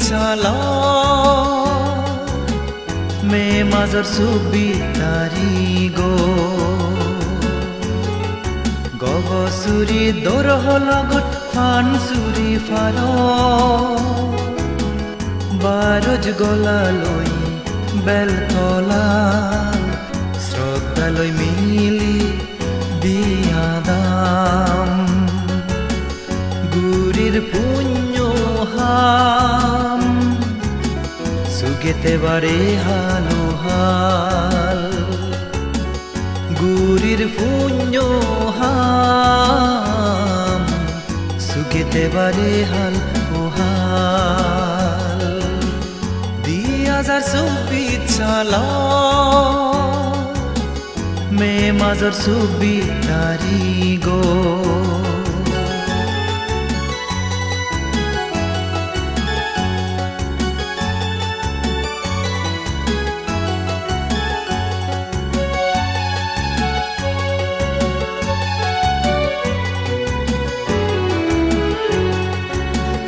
চালা মে মাজৰ ছবি তাৰি গগচুৰি দৰহ লগত ফানচুৰি ফাৰ বাৰজ গলালৈ বেলতলা শ্ৰদ্ধালৈ মিলি দিয়া দাম গুৰিৰ পুণ্যহাম সুগেতে বাৰে হালো হাল গুৰিৰ পুণ্যহাম সুগেতে বাৰে হাল হাল 2024 চালা মে মাজৰ ছবি তাৰি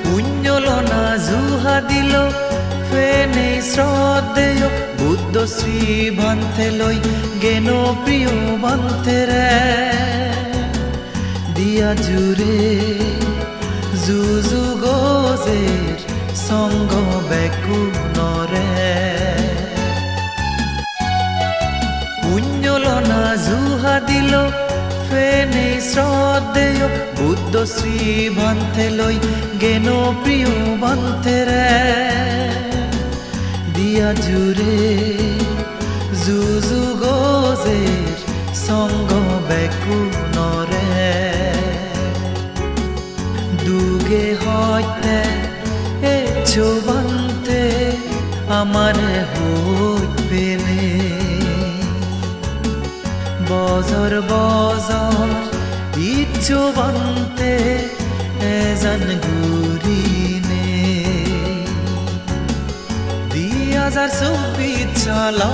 পুণ্যলনা জুহা দিল ফেনে শ্রদ্ধেয় বুদ্ধ শ্রী ভান্তে লই জ্ঞান প্রিয় ভান্তে রে দিয়া জুড়ে জুজু গজের সঙ্গ বেকু নরে পুণ্যলনা জুহা দিল ফেনে শ্রদ্ধেয় বুদ্ধ শ্রী ভান্তে লই জ্ঞান প্রিয় ভান্তে রে দিয়া জুড়ে জুজু গজের সঙ্গ বেকু নরে দুগে হইতে এ চোবান্তে আমার হইবেনে বজর বজর ইচ্ছু বান্তে এজন গুরিনে 2024 চালা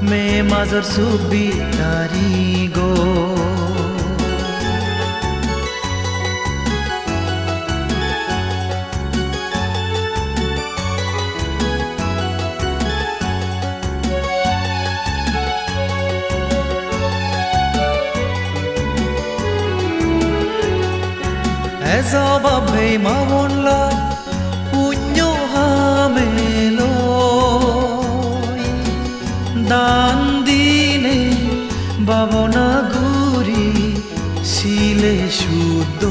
মে মাজৰ ছবি তাৰি জবাবে মামলা পুণ্য হামেলই দান দিনে বাবনা গুরি শিলে শুদ্ধ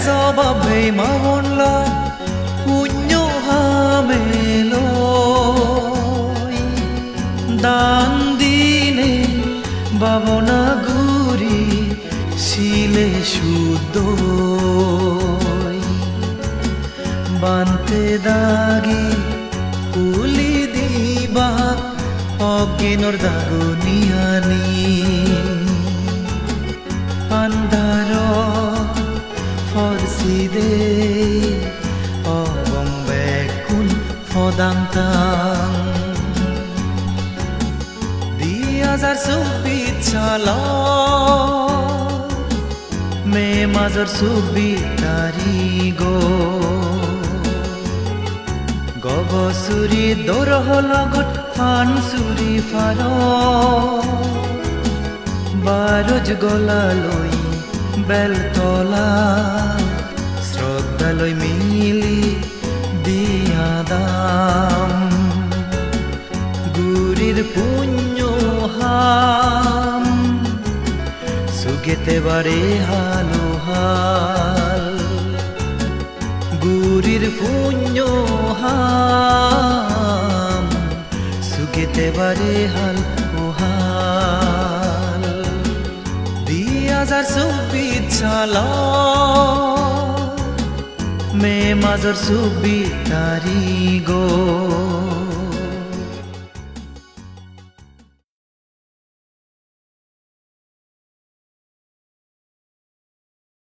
জবাবে মামলা পুণ্য হামেলই দান দিনে বাবনা গুরি শিলে শুদ্ধ বান্তে দাগি কুলি দিবা অজ্ঞানৰ দাগনিয়ানি আন্ধাৰ ফরসি দে অবং বেকুন ফদাংতাং 2024 চালা মে মাজৰ ছবি তাৰি গগচুৰি দৰহ লগত ফানচুৰি ফাৰ বাৰজ গলালৈ বেলতলা শ্ৰদ্ধালৈ মিলি দিয়া দাম গুৰিৰ পুণ্যহাম সুগেতে বাৰে হালো হাল গুৰিৰ পুণ্যহাম সুগেতে বাৰে হাল হাল 2024 চালা মে মাজৰ ছবি তাৰি